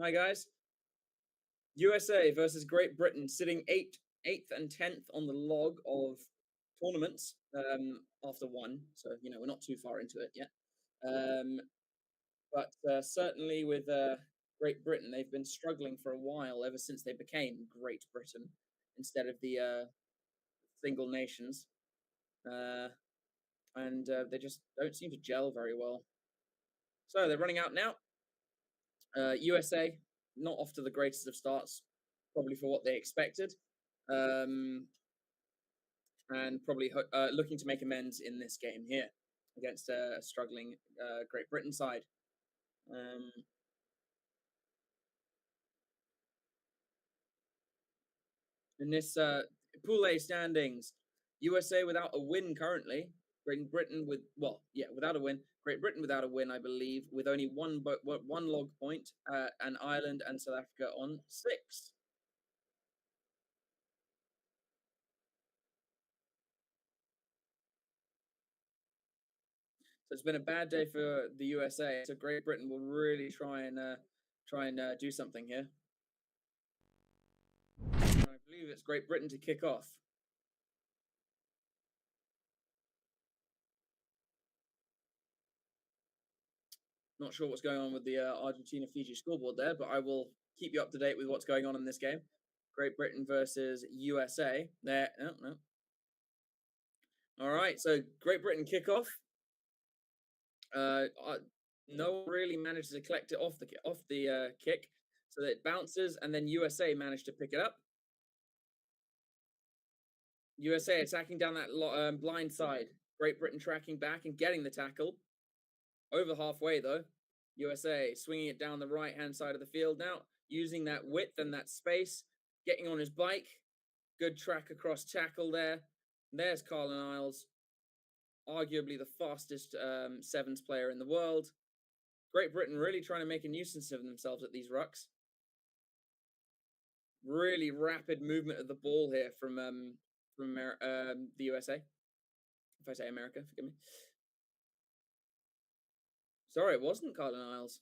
Hi guys. USA versus Great Britain, sitting eighth and 10th on the log of tournaments after one. So we're not too far into it yet. Um, but certainly with Great Britain, they've been struggling for a while ever since they became Great Britain instead of the single nations, uh, and they just don't seem to gel very well. So they're running out now. USA not off to the greatest of starts, probably for what they expected. Um, and probably looking to make amends in this game here against a struggling Great Britain side. In this Pool A standings, USA without a win currently. Great Britain without a win. Great Britain without a win, I believe, with only one log point, and Ireland and South Africa on 6. So it's been a bad day for the USA. So Great Britain will really try and do something here. And I believe it's Great Britain to kick off. Not sure what's going on with the Argentina-Fiji scoreboard there, but I will keep you up to date with what's going on in this game. Great Britain versus USA. There, no. All right, so Great Britain kick off. No one really manages to collect it off the kick, so that it bounces, and then USA managed to pick it up. USA attacking down that blind side. Great Britain tracking back and getting the tackle. Over halfway though. USA swinging it down the right-hand side of the field now, using that width and that space, getting on his bike. Good track across tackle there. There's Carlin Isles, arguably the fastest sevens player in the world. Great Britain really trying to make a nuisance of themselves at these rucks. Really rapid movement of the ball here from the USA. If I say America, forgive me. Sorry, it wasn't Carlin Isles.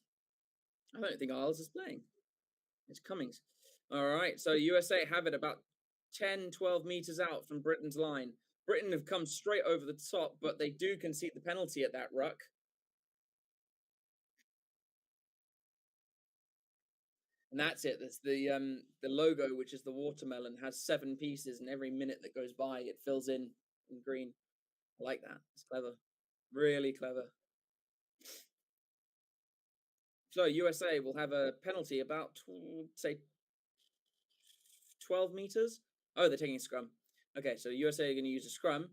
I don't think Isles is playing. It's Cummings. All right, so USA have it about 10, 12 meters out from Britain's line. Britain have come straight over the top, but they do concede the penalty at that ruck. And that's it. That's the logo, which is the watermelon, has 7 pieces, and every minute that goes by, it fills in green. I like that. It's clever. Really clever. So USA will have a penalty about, say, 12 meters. Oh, they're taking a scrum. Okay, so USA are going to use a scrum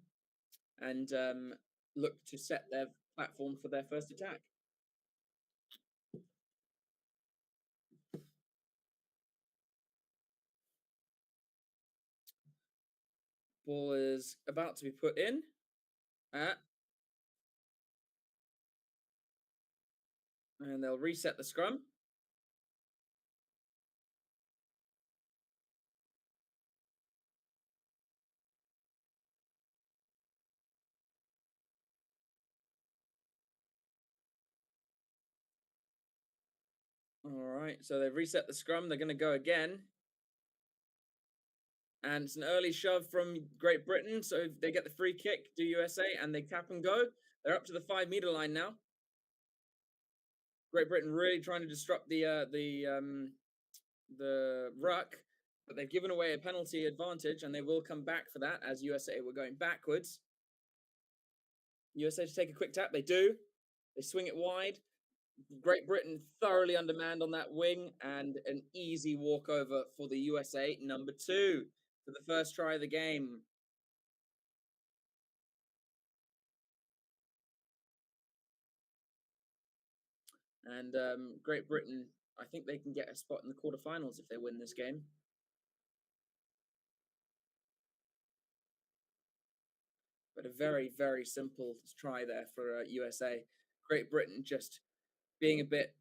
and look to set their platform for their first attack. Ball is about to be put in. And they'll reset the scrum. All right, so they've reset the scrum. They're going to go again. And it's an early shove from Great Britain. So they get the free kick to USA and they tap and go. They're up to the 5-meter line now. Great Britain really trying to disrupt the ruck, but they've given away a penalty advantage and they will come back for that as USA were going backwards. USA to take a quick tap. They do. They swing it wide. Great Britain thoroughly undermanned on that wing and an easy walkover for the USA, number 2, for the first try of the game. And Great Britain, I think they can get a spot in the quarterfinals if they win this game. But a very, very simple try there for USA. Great Britain just being a bit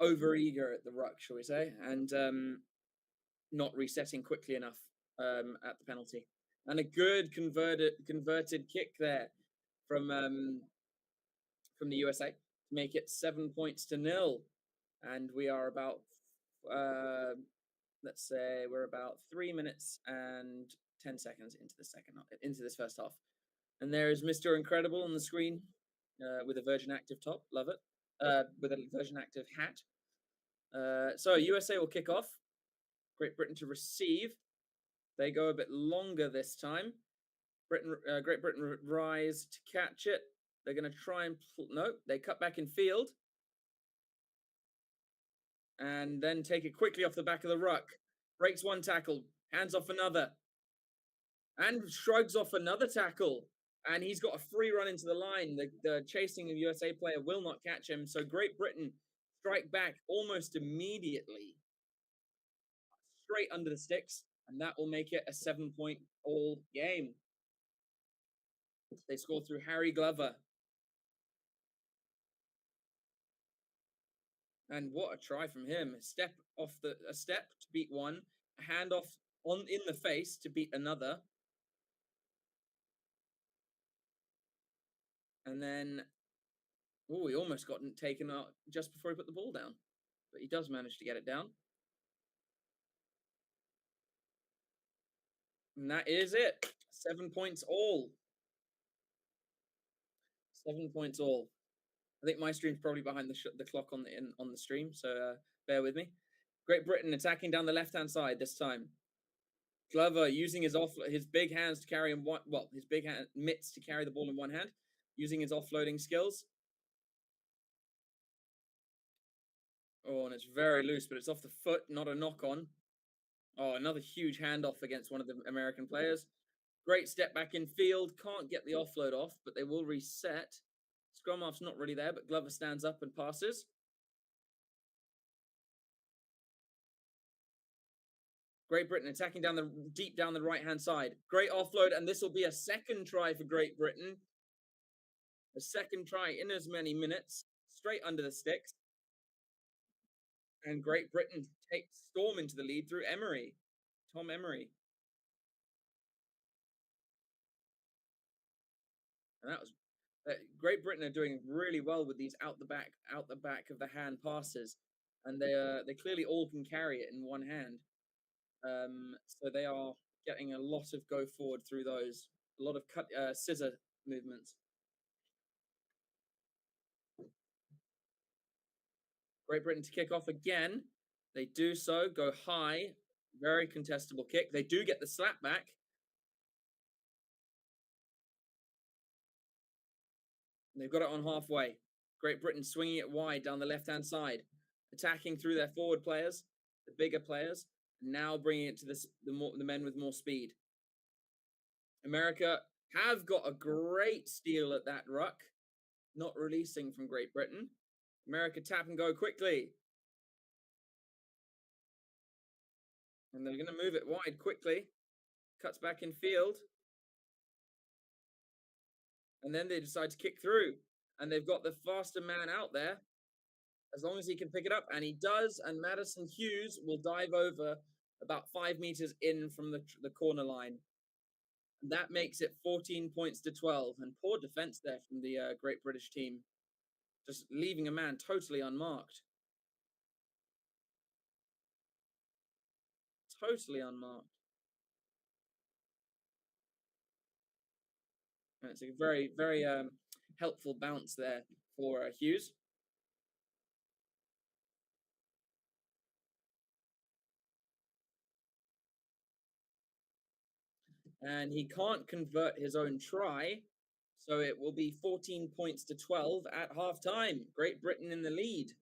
overeager at the ruck, shall we say, and not resetting quickly enough at the penalty. And a good converted kick there from the USA to make it 7 points to 0. And we are about Uh, let's say we're about 3 minutes and 10 seconds into the into this first half, and there is Mr. Incredible on the screen with a Virgin Active top. Love it. With a Virgin Active hat. So USA will kick off. Great Britain to receive. They go a bit longer this time. Great Britain rise to catch it. They're going to try and no. They cut back in field, and then take it quickly off the back of the ruck. Breaks one tackle, hands off another, and shrugs off another tackle. And he's got a free run into the line. The chasing USA player will not catch him. So Great Britain strike back almost immediately, straight under the sticks, and that will make it a 7-point all game. They score through Harry Glover. And what a try from him. A step to beat one, a handoff in the face to beat another. And then he almost got taken out just before he put the ball down. But he does manage to get it down. And that is it. 7 points all. 7 points all. I think my stream's probably behind the clock on the stream, so bear with me. Great Britain attacking down the left-hand side this time. Glover using his big hands to carry his big mitts to carry the ball in one hand, using his offloading skills. Oh, and it's very loose, but it's off the foot, not a knock on. Oh, another huge handoff against one of the American players. Great step back in field. Can't get the offload off, but they will reset. Scrum half's not really there, but Glover stands up and passes. Great Britain attacking deep down the right-hand side. Great offload, and this will be a second try for Great Britain. A second try in as many minutes, straight under the sticks. And Great Britain takes storm into the lead through Tom Emery. And that was Great Britain are doing really well with these out the back of the hand passes, and they clearly all can carry it in one hand. So they are getting a lot of go forward through those, a lot of scissor movements. Great Britain to kick off again. They do so, go high, very contestable kick. They do get the slap back. They've got it on halfway. Great Britain swinging it wide down the left-hand side, attacking through their forward players, the bigger players, now bringing it to the men with more speed. America have got a great steal at that ruck, not releasing from Great Britain. America tap and go quickly. And they're going to move it wide quickly. Cuts back in field. And then they decide to kick through. And they've got the faster man out there, as long as he can pick it up. And he does. And Madison Hughes will dive over about 5 meters in from the corner line. And that makes it 14 points to 12. And poor defense there from the Great British team. Just leaving a man totally unmarked. Totally unmarked. And it's a very, very helpful bounce there for Hughes. And he can't convert his own try, so it will be 14 points to 12 at halftime. Great Britain in the lead.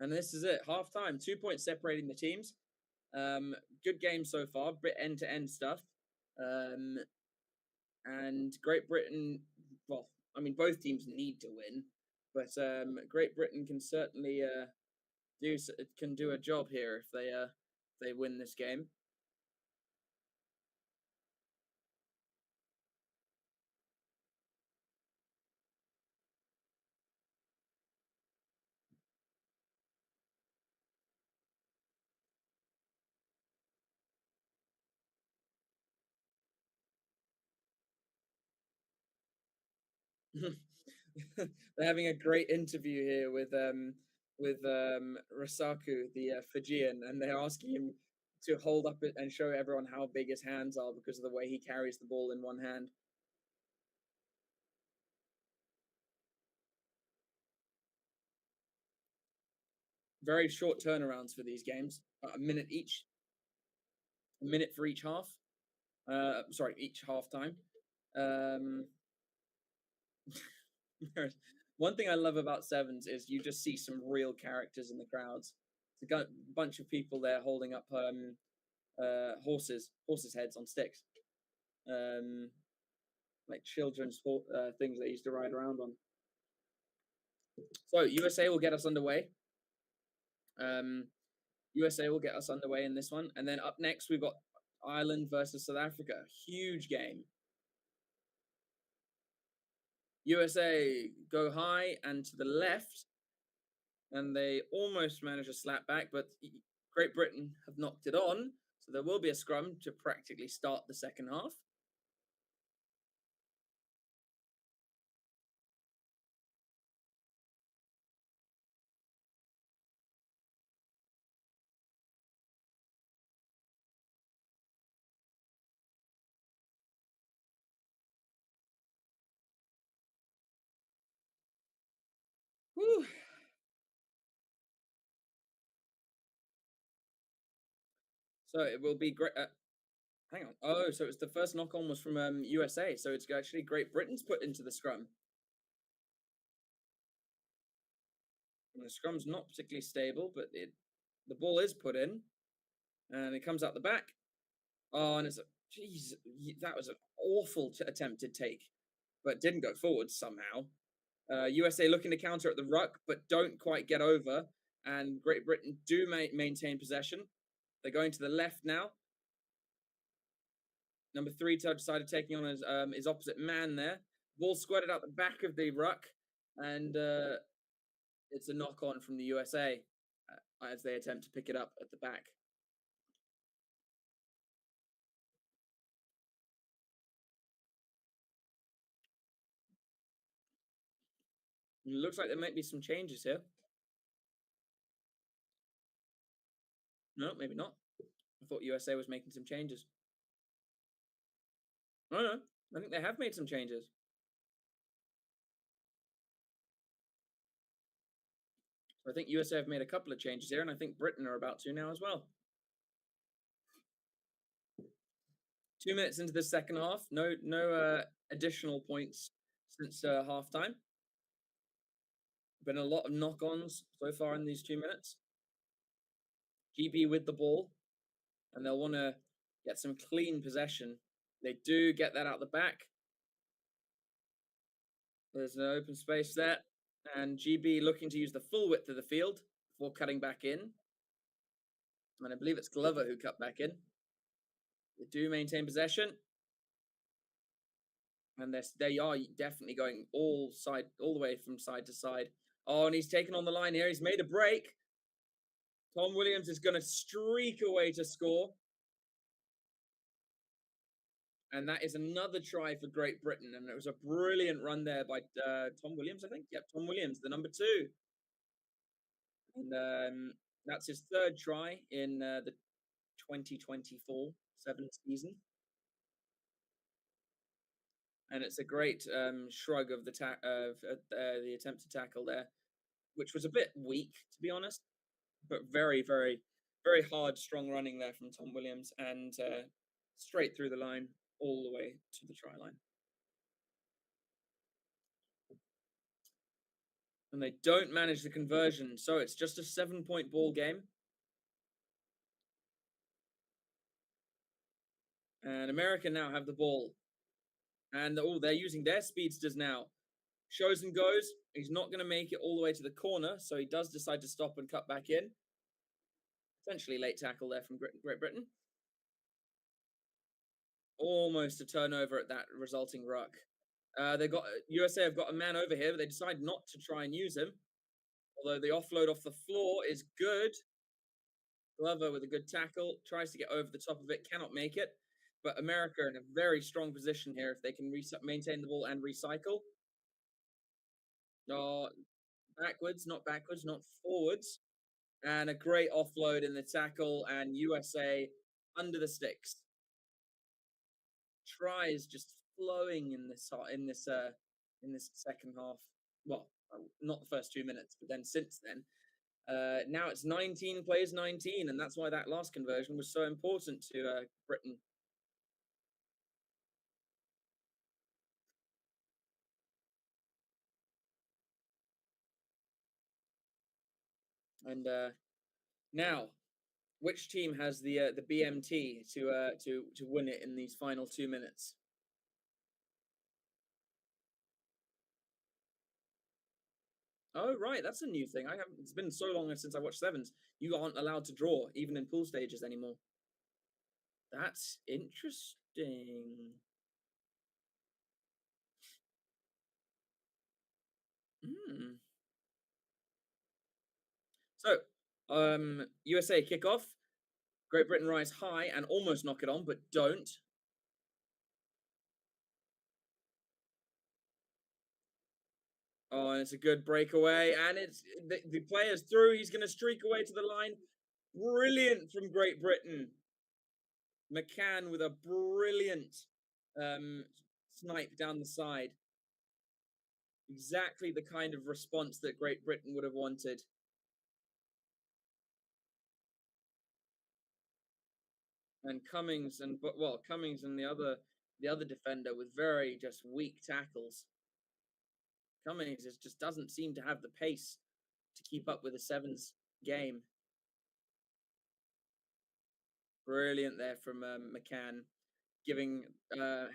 And this is it, halftime. 2 points separating the teams. Good game so far, bit end-to-end stuff. And Great Britain, well, I mean, both teams need to win, but Great Britain can certainly do a job here if they win this game. They're having a great interview here with Rasaku, the Fijian, and they're asking him to hold up it and show everyone how big his hands are because of the way he carries the ball in one hand. Very short turnarounds for these games, a minute each, a minute for each half. Sorry, each half time. Um, One thing I love about sevens is you just see some real characters in the crowds. It's a bunch of people there holding up horses' heads on sticks, um, like children's things they used to ride around on. So USA will get us underway. Um, USA will get us underway in this one, and then up next we've got Ireland versus South Africa. Huge game. USA go high and to the left, and they almost manage a slap back, but Great Britain have knocked it on, so there will be a scrum to practically start the second half. Whew. So it will be great. Hang on. Oh, so it's the first knock on was from USA. So it's actually Great Britain's put into the scrum. And the scrum's not particularly stable, but the ball is put in, and it comes out the back. Oh, and it's a jeez, that was an awful attempted take, but didn't go forward somehow. USA looking to counter at the ruck, but don't quite get over. And Great Britain do maintain possession. They're going to the left now. Number three decided taking on his opposite man there. Ball squirted out the back of the ruck, and it's a knock on from the USA as they attempt to pick it up at the back. It looks like there might be some changes here. No, maybe not. I thought USA was making some changes. No, I think they have made some changes. So I think USA have made a couple of changes here, and I think Britain are about to now as well. 2 minutes into the second half, no additional points since halftime. Been a lot of knock-ons so far in these 2 minutes. GB with the ball, and they'll want to get some clean possession. They do get that out the back. There's an open space there, and GB looking to use the full width of the field before cutting back in. And I believe it's Glover who cut back in. They do maintain possession, and they are definitely going all the way from side to side. Oh, and he's taken on the line here. He's made a break. Tom Williams is going to streak away to score. And that is another try for Great Britain. And it was a brilliant run there by Tom Williams, I think. Yep, Tom Williams, the number 2. And that's his third try in the 2024 sevens season. And it's a great shrug of the attempt to tackle there, which was a bit weak, to be honest, but very, very, very hard, strong running there from Tom Williams, and straight through the line, all the way to the try line. And they don't manage the conversion, so it's just a 7-point ball game. And America now have the ball. And they're using their speedsters now. Shows and goes. He's not going to make it all the way to the corner, so he does decide to stop and cut back in. Essentially late tackle there from Great Britain. Almost a turnover at that resulting ruck. USA have got a man over here, but they decide not to try and use him. Although the offload off the floor is good. Glover with a good tackle, tries to get over the top of it, cannot make it. But America are in a very strong position here if they can maintain the ball and recycle. Oh, backwards, not backwards, not forwards. And a great offload in the tackle, and USA under the sticks. Tries just flowing in this second half. Well, not the first 2 minutes, but then since then, now it's 19 plays 19, and that's why that last conversion was so important to Britain. And now, which team has the BMT to win it in these final 2 minutes? Oh right, that's a new thing. I haven't. It's been so long since I watched sevens. You aren't allowed to draw even in pool stages anymore. That's interesting. Hmm. So, USA kick off. Great Britain rise high and almost knock it on, but don't. Oh, and it's a good breakaway, and it's the player's through. He's going to streak away to the line. Brilliant from Great Britain. McCann with a brilliant um, snipe down the side. Exactly the kind of response that Great Britain would have wanted. And Cummings and the other defender with very just weak tackles. Cummings just doesn't seem to have the pace to keep up with the sevens game. Brilliant there from McCann,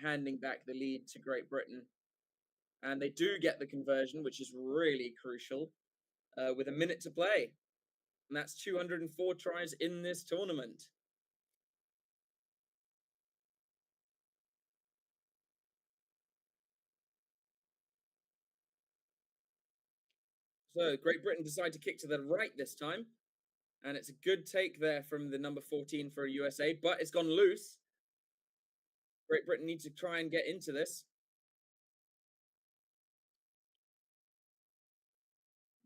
handing back the lead to Great Britain, and they do get the conversion, which is really crucial, with a minute to play, and that's 204 tries in this tournament. So Great Britain decide to kick to the right this time, and it's a good take there from the number 14 for USA, but it's gone loose. Great Britain needs to try and get into this.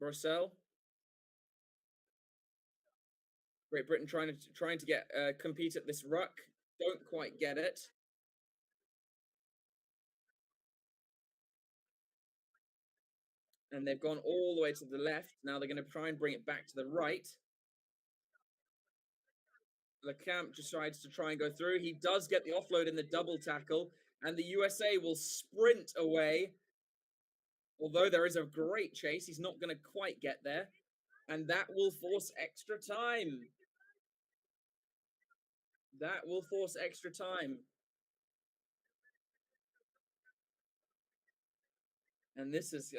Brosel. Great Britain trying to get compete at this ruck. Don't quite get it. And they've gone all the way to the left. Now they're going to try and bring it back to the right. Lecamp decides to try and go through. He does get the offload in the double tackle, and the USA will sprint away. Although there is a great chase, he's not going to quite get there, and that will force extra time. That will force extra time. And this is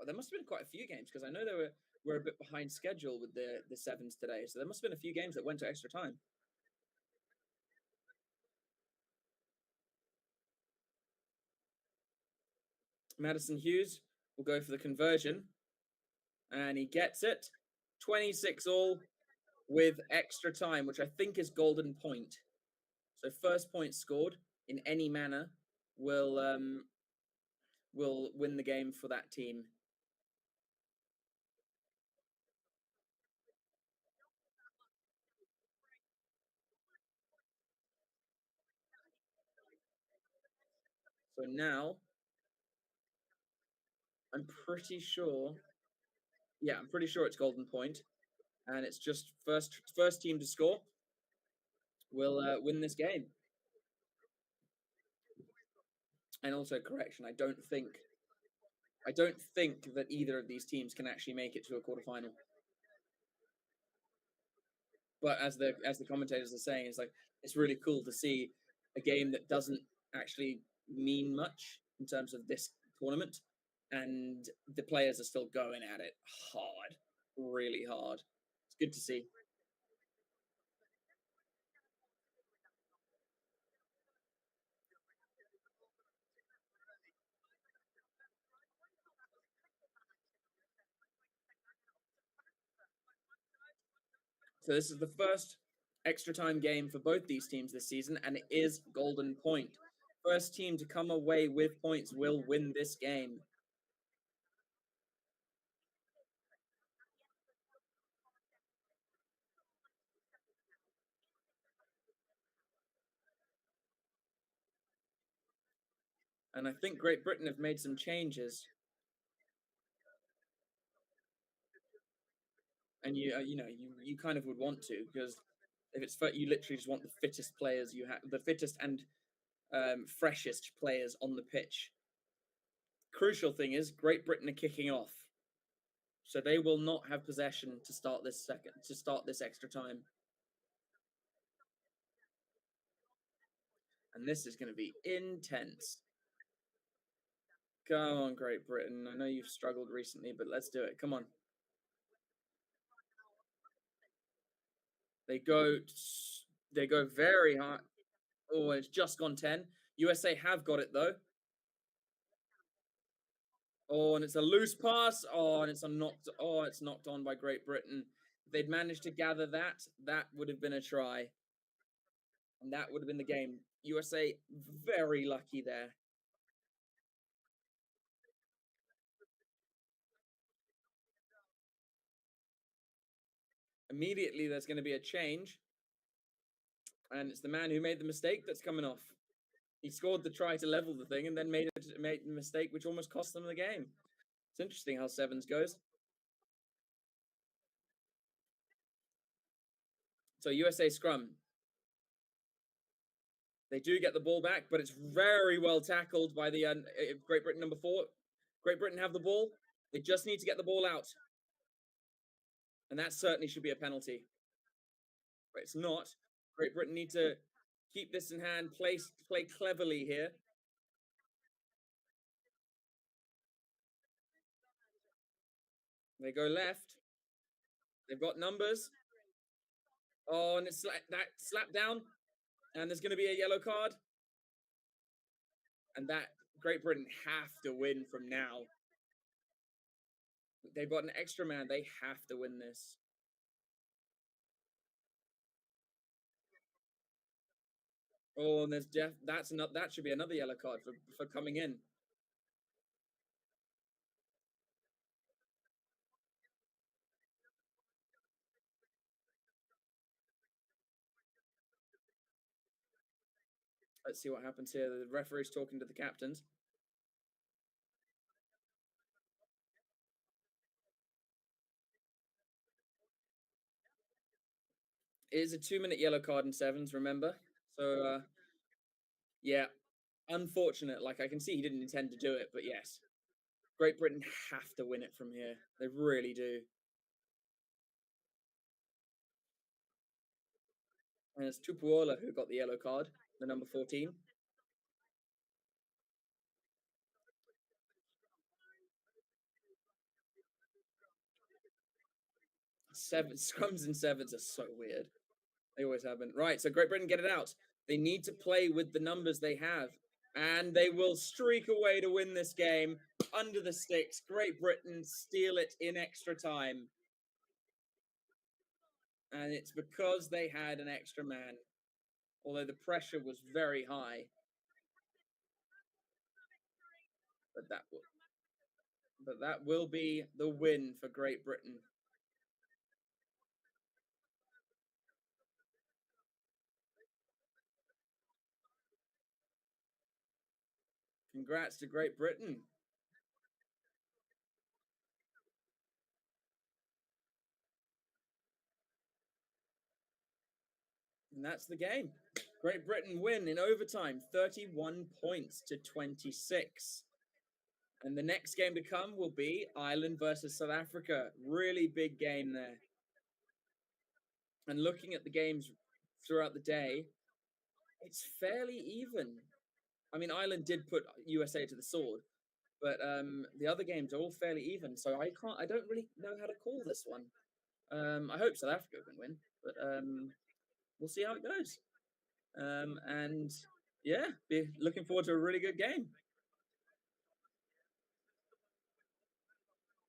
there must have been quite a few games because I know they were a bit behind schedule with the sevens today, so there must have been a few games that went to extra time. Madison Hughes will go for the conversion, and he gets it. 26 all with extra time, which I think is golden point. So first point scored in any manner will win the game for that team. So now I'm pretty sure. Yeah, I'm pretty sure it's golden point, and it's just first team to score will win this game. And also, correction, I don't think that either of these teams can actually make it to a quarterfinal. But as the commentators are saying, it's like it's really cool to see a game that doesn't actually mean much in terms of this tournament, and the players are still going at it hard, really hard. It's good to see. So this is the first extra time game for both these teams this season, and it is golden point. First team to come away with points will win this game. And I think Great Britain have made some changes. And you kind of would want to, because if it's you literally just want the fittest players you have, the fittest and freshest players on the pitch. Crucial thing is Great Britain are kicking off, so they will not have possession to start this extra time. And this is going to be intense. Come on, Great Britain. I know you've struggled recently, but let's do it. Come on. They go very high. Oh, it's just gone 10. USA have got it though. Oh, and it's a loose pass. Oh, and it's knocked on by Great Britain. If they'd managed to gather that, that would have been a try. And that would have been the game. USA very lucky there. Immediately there's going to be a change. And it's the man who made the mistake that's coming off. He scored the try to level the thing and then made the mistake which almost cost them the game. It's interesting how sevens goes. So USA scrum. They do get the ball back, but it's very well tackled by the Great Britain number 4. Great Britain have the ball. They just need to get the ball out. And that certainly should be a penalty. But it's not. Great Britain need to keep this in hand, play cleverly here. They go left. They've got numbers. Oh, and it's that slap down. And there's going to be a yellow card. And that Great Britain have to win from now. They've got an extra man. They have to win this. Oh, and there's that should be another yellow card for coming in. Let's see what happens here. The referee's talking to the captains. It is a 2-minute yellow card in sevens, remember? So, yeah, unfortunate. Like, I can see he didn't intend to do it, but yes. Great Britain have to win it from here. They really do. And it's Tupuola who got the yellow card, the number 14. Scrums in sevens are so weird. They always have been. Right, so Great Britain get it out. They need to play with the numbers they have. And they will streak away to win this game under the sticks. Great Britain steal it in extra time. And it's because they had an extra man, although the pressure was very high. But that will be the win for Great Britain. Congrats to Great Britain. And that's the game. Great Britain win in overtime, 31 points to 26. And the next game to come will be Ireland versus South Africa. Really big game there. And looking at the games throughout the day, it's fairly even. I mean, Ireland did put USA to the sword, but the other games are all fairly even. So I don't really know how to call this one. I hope South Africa can win, but we'll see how it goes. And yeah, be looking forward to a really good game.